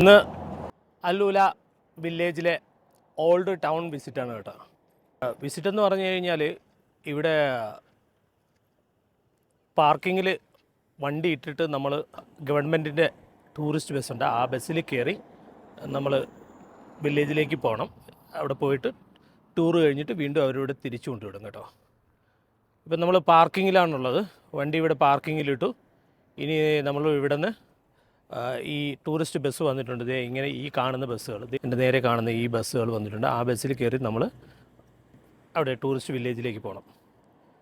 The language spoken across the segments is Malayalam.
ഇന്ന് അല്ലൂല വില്ലേജിലെ ഓൾഡ് ടൗൺ വിസിറ്റാണ് കേട്ടോ. വിസിറ്റ് എന്ന് പറഞ്ഞു കഴിഞ്ഞാൽ ഇവിടെ പാർക്കിങ്ങിൽ വണ്ടി ഇട്ടിട്ട് നമ്മൾ ഗവൺമെൻറ്റിൻ്റെ ടൂറിസ്റ്റ് ബസ്സുണ്ട്, ആ ബസ്സിൽ കയറി നമ്മൾ വില്ലേജിലേക്ക് പോകണം. അവിടെ പോയിട്ട് ടൂറ് കഴിഞ്ഞിട്ട് വീണ്ടും അവരിവിടെ തിരിച്ചു കൊണ്ടുവിടും കേട്ടോ. ഇപ്പം നമ്മൾ പാർക്കിങ്ങിലാണുള്ളത്, വണ്ടി ഇവിടെ പാർക്കിങ്ങിലിട്ടു. ഇനി നമ്മൾ ഇവിടെ നിന്ന് ഈ ടൂറിസ്റ്റ് ബസ് വന്നിട്ടുണ്ട്. ഇതേ ഇങ്ങനെ ഈ കാണുന്ന ബസ്സുകൾ, എൻ്റെ നേരെ കാണുന്ന ഈ ബസ്സുകൾ വന്നിട്ടുണ്ട്. ആ ബസ്സിൽ കയറി നമ്മൾ അവിടെ ടൂറിസ്റ്റ് വില്ലേജിലേക്ക് പോകണം.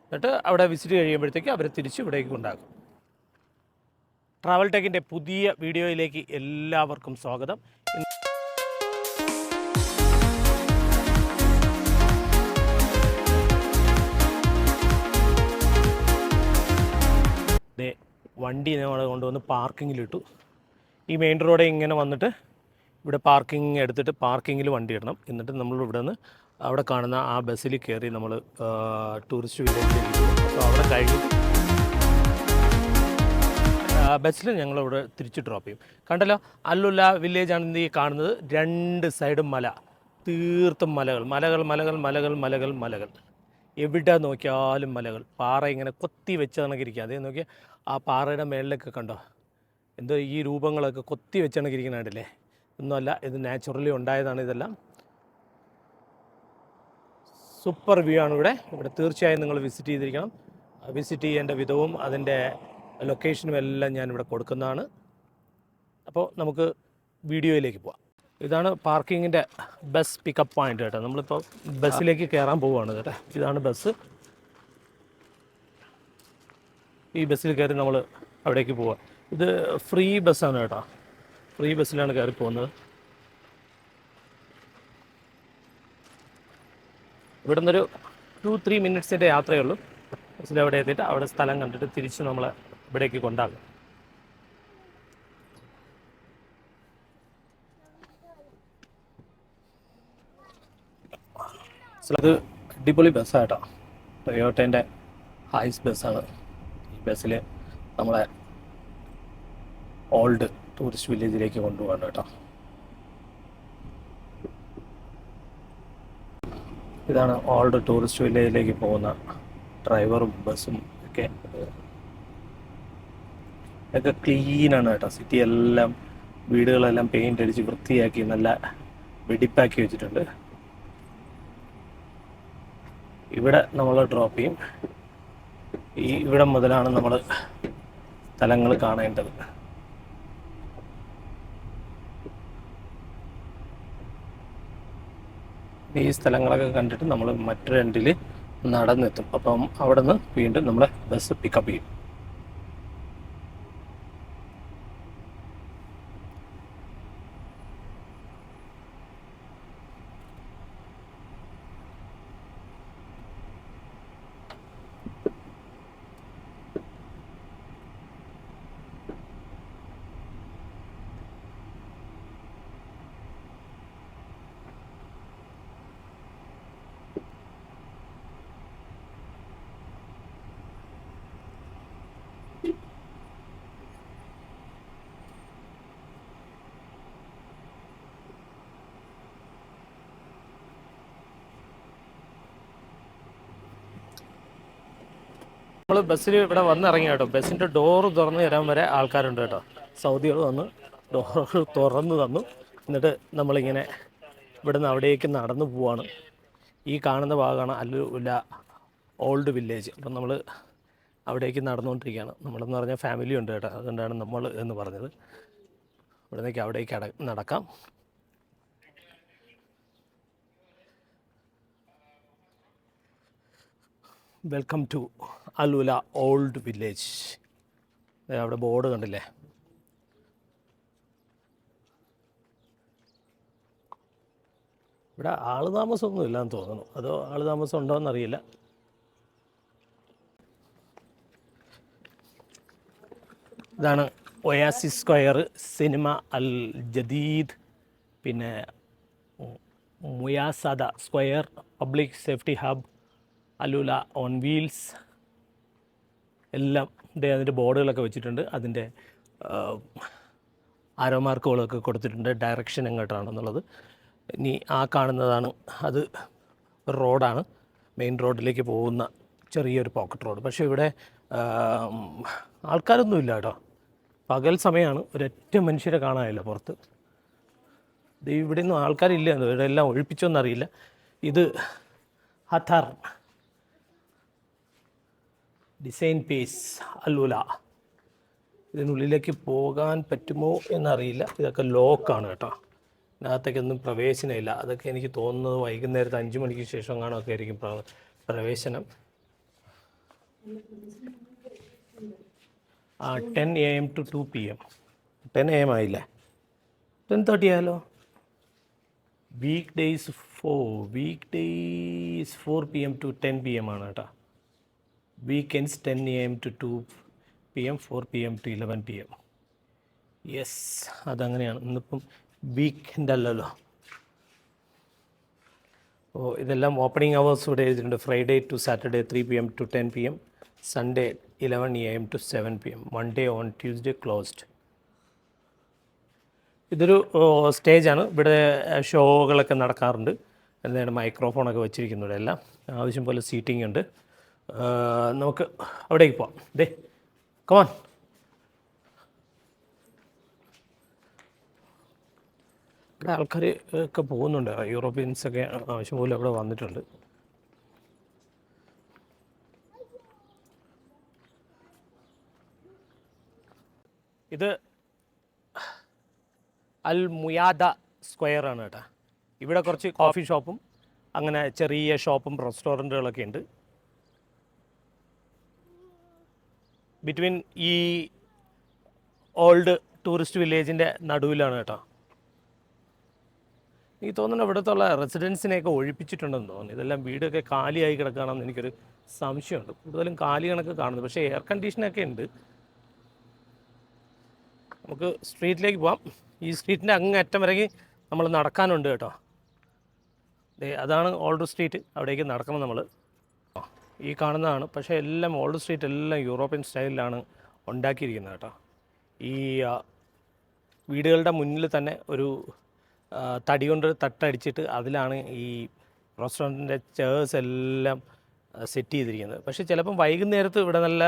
എന്നിട്ട് അവിടെ വിസിറ്റ് കഴിയുമ്പോഴത്തേക്ക് അവരെ തിരിച്ച് ഇവിടേക്ക് കൊണ്ടാക്കും. ട്രാവൽ ടെക്കിൻ്റെ പുതിയ വീഡിയോയിലേക്ക് എല്ലാവർക്കും സ്വാഗതം. വണ്ടി നമ്മൾ കൊണ്ടുവന്ന് പാർക്കിങ്ങിലിട്ടു. ഈ മെയിൻ റോഡ് ഇങ്ങനെ വന്നിട്ട് ഇവിടെ പാർക്കിംഗ് എടുത്തിട്ട് പാർക്കിങ്ങിൽ വണ്ടി ഇടണം. എന്നിട്ട് നമ്മൾ ഇവിടെ നിന്ന് അവിടെ കാണുന്ന ആ ബസ്സിൽ കയറി നമ്മൾ ടൂറിസ്റ്റ് വില്ലേജിലേക്ക് പോകും. അപ്പോൾ അവിടെ കഴിഞ്ഞിട്ട് ബസ്സിൽ ഞങ്ങളിവിടെ തിരിച്ച് ഡ്രോപ്പ് ചെയ്യും. കണ്ടല്ലോ, അല്ലുല വില്ലേജാണ് ഈ കാണുന്നത്. രണ്ട് സൈഡും മല, തീർത്തും മലകൾ മലകൾ മലകൾ മലകൾ മലകൾ മലകൾ. എവിടെ നോക്കിയാലും മലകൾ. പാറ ഇങ്ങനെ കൊത്തി വെച്ച് കണക്കിരിക്കുക. അതേ നോക്കിയാൽ ആ പാറയുടെ മേളിലൊക്കെ കണ്ടോ, എന്തോ ഈ രൂപങ്ങളൊക്കെ കൊത്തി വെച്ച് കണക്കിരിക്കുന്ന കണ്ടില്ലേ. ഒന്നുമല്ല, ഇത് നാച്ചുറലി ഉണ്ടായതാണ് ഇതെല്ലാം. സൂപ്പർ വ്യൂ ആണ് ഇവിടെ തീർച്ചയായും നിങ്ങൾ വിസിറ്റ് ചെയ്തിരിക്കണം. വിസിറ്റ് ചെയ്യേണ്ട വിധവും അതിൻ്റെ ലൊക്കേഷനും എല്ലാം ഞാനിവിടെ കൊടുക്കുന്നതാണ്. അപ്പോൾ നമുക്ക് വീഡിയോയിലേക്ക് പോവാം. ഇതാണ് പാർക്കിങ്ങിൻ്റെ ബസ് പിക്കപ്പ് പോയിൻ്റ് കേട്ടോ. നമ്മളിപ്പോൾ ബസ്സിലേക്ക് കയറാൻ പോവുകയാണ് കേട്ടോ. ഇതാണ് ബസ്. ഈ ബസ്സിൽ കയറി നമ്മൾ അവിടേക്ക് പോവാം. ഇത് ഫ്രീ ബസ്സാണ് കേട്ടോ. ഫ്രീ ബസ്സിലാണ് കയറി പോകുന്നത്. ഇവിടെ നിന്നൊരു 2-3 മിനിറ്റ്സിൻ്റെ യാത്രയേ ഉള്ളൂ. ബസ്സിൽ അവിടെ എത്തിയിട്ട് അവിടെ സ്ഥലം കണ്ടിട്ട് തിരിച്ച് നമ്മളെ ഇവിടേക്ക് കൊണ്ടാകും. അത് അടിപൊളി ബസ്സാണ് കേട്ടോ. ടൊയോട്ടേൻ്റെ ഹൈസ് ബസ്സാണ്. ഈ ബസ്സിൽ നമ്മളെ ഓൾഡ് ടൂറിസ്റ്റ് വില്ലേജിലേക്ക് കൊണ്ടുപോകാൻ കേട്ടോ. ഇതാണ് ഓൾഡ് ടൂറിസ്റ്റ് വില്ലേജിലേക്ക് പോകുന്ന ഡ്രൈവറും ബസ്സും ഒക്കെ ക്ലീനാണ് കേട്ടോ. സിറ്റി എല്ലാം, വീടുകളെല്ലാം പെയിൻ്റ് അടിച്ച് വൃത്തിയാക്കി നല്ല വെടിപ്പാക്കി വെച്ചിട്ടുണ്ട്. ഇവിടെ നമ്മൾ ഡ്രോപ്പ് ചെയ്യും. ഇവിടെ മുതലാണ് നമ്മൾ സ്ഥലങ്ങൾ കാണേണ്ടത്. ഈ സ്ഥലങ്ങളൊക്കെ കണ്ടിട്ട് നമ്മൾ മറ്റൊരു എൻഡിൽ നടന്നെത്തും. അപ്പം അവിടെ നിന്ന് വീണ്ടും നമ്മളെ ബസ് പിക്കപ്പ് ചെയ്യും. നമ്മൾ ബസ്സിൽ ഇവിടെ വന്നിറങ്ങി കേട്ടോ. ബസ്സിൻ്റെ ഡോറ് തുറന്ന് തരാൻ വരെ ആൾക്കാരുണ്ട് കേട്ടോ. സൗദികൾ വന്ന് ഡോറ് തുറന്ന് തന്നു. എന്നിട്ട് നമ്മളിങ്ങനെ ഇവിടെ നിന്ന് അവിടേക്ക് നടന്നു പോവാണ്. ഈ കാണുന്ന ഭാഗമാണ് അല്ലുല ഓൾഡ് വില്ലേജ്. അപ്പം നമ്മൾ അവിടേക്ക് നടന്നുകൊണ്ടിരിക്കുകയാണ്. നമ്മളെന്ന് പറഞ്ഞാൽ ഫാമിലി ഉണ്ട് കേട്ടോ. അതുകൊണ്ടാണ് നമ്മൾ എന്ന് പറഞ്ഞത്. ഇവിടെ നിന്നേക്ക് അവിടേക്ക് നടക്കാം. Welcome to AlUla old village. അവിടെ ബോർഡ് കണ്ടില്ലേ. ഇവിടെ ആളുതാമസമൊന്നും ഇല്ലാന്ന് തോന്നുന്നു. അതോ ആളുതാമസം ഉണ്ടോ എന്നറിയില്ല. ഇതാണ് oasis square, cinema Al Jadeed, പിന്നെ മുയാസദ square, public safety hub, AlUla on wheels എല്ലാം അതിൻ്റെ ബോർഡുകളൊക്കെ വെച്ചിട്ടുണ്ട്. അതിൻ്റെ ആരോ മാർക്കുകളൊക്കെ കൊടുത്തിട്ടുണ്ട്, ഡയറക്ഷൻ എങ്ങോട്ടാണെന്നുള്ളത്. ഇനി ആ കാണുന്നതാണ്, അത് റോഡാണ്, മെയിൻ റോഡിലേക്ക് പോകുന്ന ചെറിയൊരു പോക്കറ്റ് റോഡ്. പക്ഷേ ഇവിടെ ആൾക്കാരൊന്നുമില്ല കേട്ടോ. പകൽ സമയമാണ്, ഒരൊറ്റ മനുഷ്യരെ കാണാനില്ല പുറത്ത്. ഇവിടെ ഒന്നും ആൾക്കാരില്ല, ഇവിടെ എല്ലാം ഒഴിപ്പിച്ചോന്നറിയില്ല. ഇത് ഹഥാർ ഡിസൈൻ പേസ് അൽവുല. ഇതിനുള്ളിലേക്ക് പോകാൻ പറ്റുമോ എന്നറിയില്ല. ഇതൊക്കെ ലോക്കാണ് കേട്ടോ, ഇതിനകത്തേക്കൊന്നും പ്രവേശനമില്ല. അതൊക്കെ എനിക്ക് തോന്നുന്നത് വൈകുന്നേരത്തെ 5 മണിക്ക് ശേഷം കാണുമൊക്കെ ആയിരിക്കും പ്രവേശനം. 10 AM to 2 PM. 10 AM ആയില്ലേ, 10:30 ആയാലോ. Week days 4 PM to 10 PM ആണ് കേട്ടോ. Weekends 10 AM to 2 PM, 4 PM to 11 PM. Yes, അതങ്ങനെയാണ്. ഇന്നിപ്പം വീക്കെൻഡ് അല്ലല്ലോ. ഇതെല്ലാം ഓപ്പണിംഗ് അവേഴ്സ് ഇവിടെ എഴുതിയിട്ടുണ്ട്. Friday to Saturday 3 PM to 10 PM, Sunday 11 AM to 7 PM, Monday on Tuesday closed. ഇതൊരു സ്റ്റേജാണ്. ഇവിടെ ഷോകളൊക്കെ നടക്കാറുണ്ട്. എന്താണ് മൈക്രോഫോണൊക്കെ വെച്ചിരിക്കുന്നുണ്ട്. എല്ലാം ആവശ്യം പോലെ സീറ്റിംഗ് ഉണ്ട്. നമുക്ക് അവിടേക്ക് പോവാം. ദേ കമാൻ. ഇവിടെ ആൾക്കാർ ഒക്കെ പോകുന്നുണ്ട്, യൂറോപ്യൻസൊക്കെ ആവശ്യം പോലെ അവിടെ വന്നിട്ടുണ്ട്. ഇത് അൽ മുയാദ സ്ക്വയർ ആണ് കേട്ടോ. ഇവിടെ കുറച്ച് കോഫി ഷോപ്പും അങ്ങനെ ചെറിയ ഷോപ്പും റെസ്റ്റോറൻറ്റുകളൊക്കെ ഉണ്ട്. ബിറ്റ്വീൻ ഈ ഓൾഡ് ടൂറിസ്റ്റ് വില്ലേജിൻ്റെ നടുവിലാണ് കേട്ടോ. എനിക്ക് തോന്നുന്നു ഇവിടുത്തുള്ള റെസിഡൻസിനെയൊക്കെ ഒഴിപ്പിച്ചിട്ടുണ്ടെന്ന് തോന്നുന്നു. ഇതെല്ലാം വീടൊക്കെ കാലിയായി കിടക്കുകയാണെന്ന് എനിക്കൊരു സംശയമുണ്ട്. കൂടുതലും കാലി കണക്ക് കാണുന്നത്, പക്ഷേ എയർ കണ്ടീഷനൊക്കെ ഉണ്ട്. നമുക്ക് സ്ട്രീറ്റിലേക്ക് പോവാം. ഈ സ്ട്രീറ്റിൻ്റെ അങ്ങറ്റം വരേക്ക് നമ്മൾ നടക്കാനുണ്ട് കേട്ടോ. അതാണ് ഓൾഡ് സ്ട്രീറ്റ്, അവിടേക്ക് നടക്കണം നമ്മൾ. ഈ കാണുന്നതാണ്. പക്ഷേ എല്ലാം ഓൾഡ് സ്ട്രീറ്റ് എല്ലാം യൂറോപ്യൻ സ്റ്റൈലിലാണ് ഉണ്ടാക്കിയിരിക്കുന്നത് കേട്ടോ. ഈ വീടുകളുടെ മുന്നിൽ തന്നെ ഒരു തടി കൊണ്ട് തട്ടടിച്ചിട്ട് അതിലാണ് ഈ റെസ്റ്റോറൻറ്റിൻ്റെ ചെയർസ് എല്ലാം സെറ്റ് ചെയ്തിരിക്കുന്നത്. പക്ഷേ ചിലപ്പം വൈകുന്നേരത്ത് ഇവിടെ നല്ല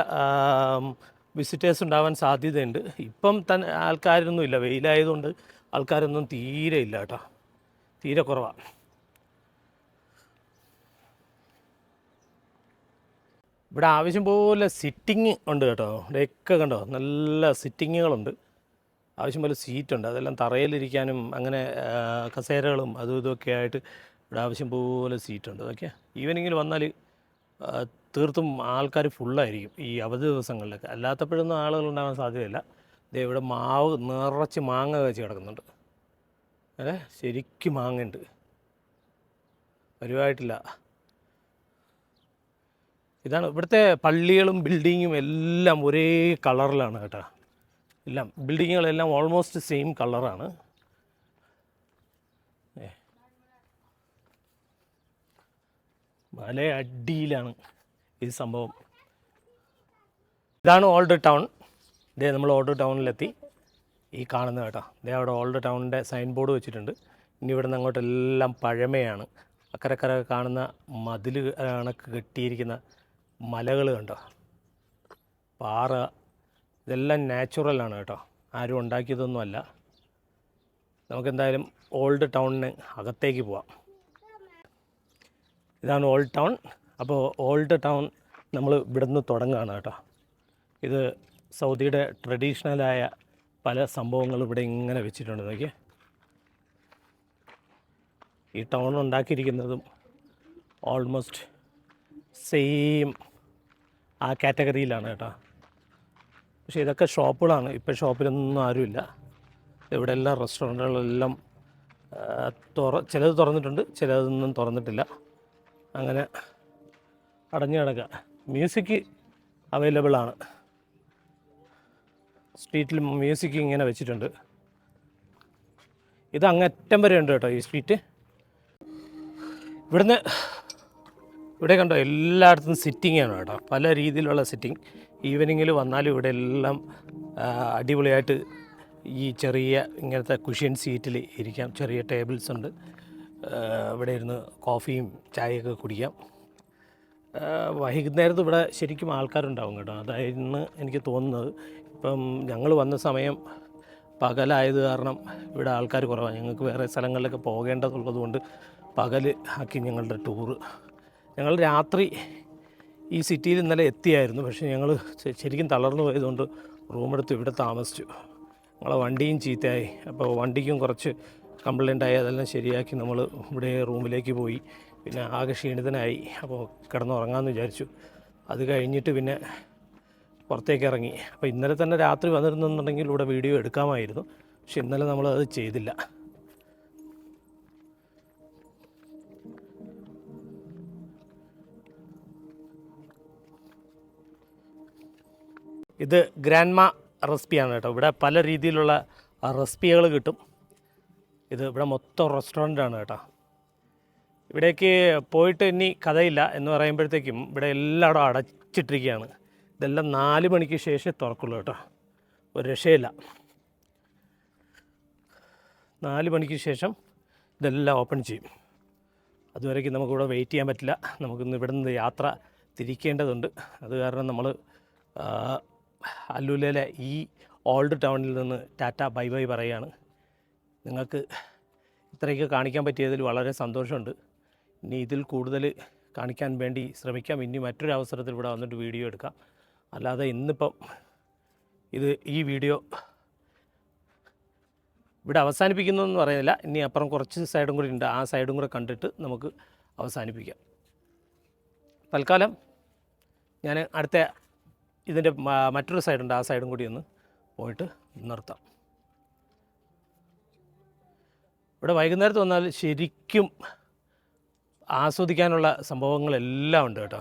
വിസിറ്റേഴ്സ് ഉണ്ടാവാൻ സാധ്യതയുണ്ട്. ഇപ്പം തന്നെ ആൾക്കാരൊന്നും ഇല്ല, വെയിലായതുകൊണ്ട് ആൾക്കാരൊന്നും തീരെ ഇല്ല കേട്ടോ, തീരെ കുറവാണ്. ഇവിടെ ആവശ്യം പോലെ സിറ്റിങ് ഉണ്ട് കേട്ടോ. ഇവിടെയൊക്കെ കണ്ടോ, നല്ല സിറ്റിങ്ങുകളുണ്ട്, ആവശ്യം പോലെ സീറ്റുണ്ട്. അതെല്ലാം തറയിലിരിക്കാനും അങ്ങനെ കസേരകളും അതും ഇതൊക്കെ ആയിട്ട് ഇവിടെ ആവശ്യം പോലെ സീറ്റുണ്ട്. അതൊക്കെ ഈവനിങ്ങിൽ വന്നാൽ തീർത്തും ആൾക്കാർ ഫുള്ളായിരിക്കും ഈ അവധി ദിവസങ്ങളിലൊക്കെ. അല്ലാത്തപ്പോഴൊന്നും ആളുകളുണ്ടാകാൻ സാധ്യതയില്ല. ദേ ഇവിടെ മാവ് നിറച്ച് മാങ്ങ വെച്ച് കിടക്കുന്നുണ്ട്. ശരിക്കും മാങ്ങയുണ്ട്, വരുവായിട്ടില്ല. ഇതാണ് ഇവിടുത്തെ പള്ളികളും ബിൽഡിങ്ങും എല്ലാം ഒരേ കളറിലാണ് കേട്ടോ. എല്ലാം ബിൽഡിങ്ങുകളെല്ലാം ഓൾമോസ്റ്റ് സെയിം കളറാണ്. മല അടിയിലാണ് ഈ സംഭവം. ഇതാണ് ഓൾഡ് ടൗൺ. ഇതേ നമ്മൾ ഓൾഡ് ടൗണിലെത്തി. ഈ കാണുന്നത് കേട്ടോ, ഇതേ അവിടെ ഓൾഡ് ടൗണിൻ്റെ സൈൻ ബോർഡ് വെച്ചിട്ടുണ്ട്. ഇനി ഇവിടെ നിന്ന് അങ്ങോട്ടെല്ലാം പഴമയാണ്. അക്കരക്കര കാണുന്ന മതിൽ കണക്ക് കെട്ടിയിരിക്കുന്ന മലകൾ കണ്ടോ, പാറ, ഇതെല്ലാം നാച്ചുറലാണ് കേട്ടോ, ആരും ഉണ്ടാക്കിയതൊന്നുമല്ല. നമുക്കെന്തായാലും ഓൾഡ് ടൗണിന് അകത്തേക്ക് പോവാം. ഇതാണ് ഓൾഡ് ടൗൺ. അപ്പോൾ ഓൾഡ് ടൗൺ നമ്മൾ ഇവിടുന്ന് തുടങ്ങുകയാണ് കേട്ടോ. ഇത് സൗദിയുടെ ട്രഡീഷണലായ പല സംഭവങ്ങളും ഇവിടെ ഇങ്ങനെ വെച്ചിട്ടുണ്ട്. നോക്കിയേ, ഈ ടൗൺ ഉണ്ടാക്കിയിരിക്കുന്നതും ഓൾമോസ്റ്റ് സെയിം ആ കാറ്റഗറിയിലാണ് കേട്ടോ. പക്ഷേ ഇതൊക്കെ ഷോപ്പുകളാണ്. ഇപ്പോൾ ഷോപ്പിലൊന്നും ആരുമില്ല. ഇവിടെ എല്ലാം റെസ്റ്റോറൻറ്റുകളെല്ലാം ചിലത് തുറന്നിട്ടുണ്ട്, ചിലതൊന്നും തുറന്നിട്ടില്ല. അങ്ങനെ അടഞ്ഞു കിടക്കുക. മ്യൂസിക് അവൈലബിളാണ്. സ്ട്രീറ്റിൽ മ്യൂസിക് ഇങ്ങനെ വെച്ചിട്ടുണ്ട്. ഇത് അങ്ങറ്റം വരെ ഉണ്ട് കേട്ടോ ഈ സ്ട്രീറ്റ്. ഇവിടെ കണ്ടോ, എല്ലായിടത്തും സിറ്റിങ്ങാണ് കേട്ടോ, പല രീതിയിലുള്ള സിറ്റിങ്. ഈവനിങ്ങിൽ വന്നാലും ഇവിടെ എല്ലാം അടിപൊളിയായിട്ട് ഈ ചെറിയ ഇങ്ങനത്തെ കുഷ്യൻ സീറ്റിൽ ഇരിക്കാം. ചെറിയ ടേബിൾസ് ഉണ്ട്. ഇവിടെ ഇരുന്ന് കോഫിയും ചായയൊക്കെ കുടിക്കാം. വൈകുന്നേരത്ത് ഇവിടെ ശരിക്കും ആൾക്കാരുണ്ടാവും കേട്ടോ. അതായിരുന്നു എനിക്ക് തോന്നുന്നത്. ഇപ്പം ഞങ്ങൾ വന്ന സമയം പകലായത് കാരണം ഇവിടെ ആൾക്കാർ കുറവാണ്. ഞങ്ങൾക്ക് വേറെ സ്ഥലങ്ങളിലൊക്കെ പോകേണ്ടതുള്ളത് കൊണ്ട് പകൽ ആക്കി ഞങ്ങളുടെ ടൂറ്. ഞങ്ങൾ രാത്രി ഈ സിറ്റിയിൽ ഇന്നലെ എത്തിയായിരുന്നു. പക്ഷേ ഞങ്ങൾ ശരിക്കും തളർന്നു പോയതുകൊണ്ട് റൂമെടുത്ത് ഇവിടെ താമസിച്ചു. ഞങ്ങളെ വണ്ടിയും ചീത്തയായി. അപ്പോൾ വണ്ടിക്കും കുറച്ച് കംപ്ലൈൻ്റ് ആയി. അതെല്ലാം ശരിയാക്കി നമ്മൾ ഇവിടെ റൂമിലേക്ക് പോയി. പിന്നെ ആകെ ക്ഷീണിതനായി. അപ്പോൾ കിടന്നുറങ്ങാമെന്ന് വിചാരിച്ചു. അത് കഴിഞ്ഞിട്ട് പിന്നെ പുറത്തേക്ക് ഇറങ്ങി. അപ്പോൾ ഇന്നലെ തന്നെ രാത്രി വന്നിരുന്നെന്നുണ്ടെങ്കിൽ ഇവിടെ വീഡിയോ എടുക്കാമായിരുന്നു. പക്ഷെ ഇന്നലെ നമ്മളത് ചെയ്തില്ല. ഇത് ഗ്രാൻഡ്മ റെസിപ്പിയാണ് കേട്ടോ. ഇവിടെ പല രീതിയിലുള്ള റെസിപ്പികൾ കിട്ടും. ഇത് ഇവിടെ മൊത്തം റെസ്റ്റോറൻ്റാണ് കേട്ടോ. ഇവിടേക്ക് പോയിട്ട് ഇനി കഥയില്ല എന്ന് പറയുമ്പോഴത്തേക്കും ഇവിടെ എല്ലായിടും അടച്ചിട്ടിരിക്കുകയാണ്. ഇതെല്ലാം 4 മണിക്ക് ശേഷം തുറക്കുള്ളൂ കേട്ടോ. ഒരു രക്ഷയില്ല. 4 മണിക്ക് ശേഷം ഇതെല്ലാം ഓപ്പൺ ചെയ്യും. അതുവരേക്കും നമുക്കിവിടെ വെയിറ്റ് ചെയ്യാൻ പറ്റില്ല. നമുക്കിന്ന് ഇവിടെ നിന്ന് യാത്ര തിരിക്കേണ്ടതുണ്ട്. അത് കാരണം നമ്മൾ അല്ലൂലയിലെ ഈ ഓൾഡ് ടൗണിൽ നിന്ന് ടാറ്റ ബൈ ബൈ പറയുകയാണ്. നിങ്ങൾക്ക് ഇത്രയൊക്കെ കാണിക്കാൻ പറ്റിയതിൽ വളരെ സന്തോഷമുണ്ട്. ഇനി ഇതിൽ കൂടുതൽ കാണിക്കാൻ വേണ്ടി ശ്രമിക്കാം. ഇനി മറ്റൊരു അവസരത്തിൽ ഇവിടെ വന്നിട്ട് വീഡിയോ എടുക്കാം. അല്ലാതെ ഇന്നിപ്പം ഈ വീഡിയോ ഇവിടെ അവസാനിപ്പിക്കുന്നു എന്ന് പറയുന്നില്ല. ഇനി അപ്പുറം കുറച്ച് സൈഡും കൂടി ഉണ്ട്. ആ സൈഡും കൂടെ കണ്ടിട്ട് നമുക്ക് അവസാനിപ്പിക്കാം. തൽക്കാലം ഞാൻ അടുത്ത ഇതിൻ്റെ മറ്റൊരു സൈഡുണ്ട്. ആ സൈഡും കൂടി ഒന്ന് പോയിട്ട് നിർത്താം. ഇവിടെ വൈകുന്നേരത്ത് വന്നാൽ ശരിക്കും ആസ്വദിക്കാനുള്ള സംഭവങ്ങളെല്ലാം ഉണ്ട് കേട്ടോ.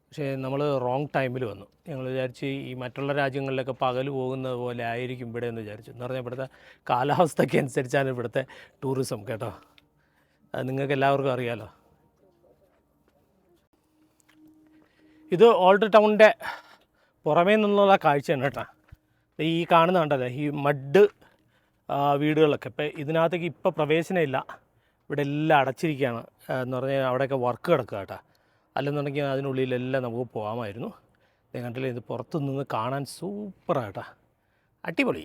പക്ഷേ നമ്മൾ റോങ് ടൈമിൽ വന്നു. ഞങ്ങൾ വിചാരിച്ച് ഈ മറ്റുള്ള രാജ്യങ്ങളിലൊക്കെ പകൽ പോകുന്നത് പോലെ ആയിരിക്കും ഇവിടെ എന്ന് വിചാരിച്ചു. എന്ന് പറഞ്ഞാൽ ഇവിടുത്തെ കാലാവസ്ഥയ്ക്ക് അനുസരിച്ചാണ് ഇവിടുത്തെ ടൂറിസം കേട്ടോ. അത് നിങ്ങൾക്ക് എല്ലാവർക്കും അറിയാമല്ലോ. ഇത് ഓൾഡ് ടൗണിൻ്റെ പുറമേ നിന്നുള്ള കാഴ്ചയാണ് കേട്ടോ. ഈ കാണുന്ന കണ്ടല്ലേ ഈ മഡ് വീടുകളൊക്കെ. ഇപ്പം ഇതിനകത്തേക്ക് ഇപ്പോൾ പ്രവേശനമില്ല. ഇവിടെ എല്ലാം അടച്ചിരിക്കുകയാണ്. എന്ന് പറഞ്ഞാൽ അവിടെയൊക്കെ വർക്ക് കിടക്കുക കേട്ടോ. അല്ലെന്നുണ്ടെങ്കിൽ അതിനുള്ളിലെല്ലാം നമുക്ക് പോകാമായിരുന്നു. കണ്ടില്ലേ, ഇത് പുറത്തു നിന്ന് കാണാൻ സൂപ്പറാണ് കേട്ടോ. അടിപൊളി.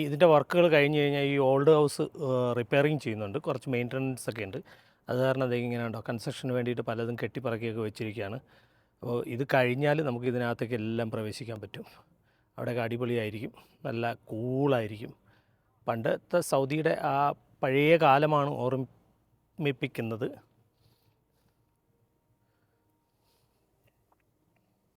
ഇതിൻ്റെ വർക്കുകൾ കഴിഞ്ഞ് കഴിഞ്ഞാൽ ഈ ഓൾഡ് ഹൗസ് റിപ്പയറിങ് ചെയ്യുന്നുണ്ട്. കുറച്ച് മെയിൻ്റനൻസ് ഒക്കെ ഉണ്ട്. അത് കാരണം അത് ഇങ്ങനെ ഉണ്ടോ, കൺസ്ട്രക്ഷന് വേണ്ടിയിട്ട് പലതും കെട്ടിപ്പറക്കിയൊക്കെ വെച്ചിരിക്കുകയാണ്. അപ്പോൾ ഇത് കഴിഞ്ഞാൽ നമുക്ക് ഇതിനകത്തേക്ക് എല്ലാം പ്രവേശിക്കാൻ പറ്റും. അവിടെയൊക്കെ അടിപൊളിയായിരിക്കും. നല്ല കൂളായിരിക്കും. പണ്ടത്തെ സൗദിയുടെ ആ പഴയ കാലമാണ് ഓർമ്മിപ്പിക്കുന്നത്.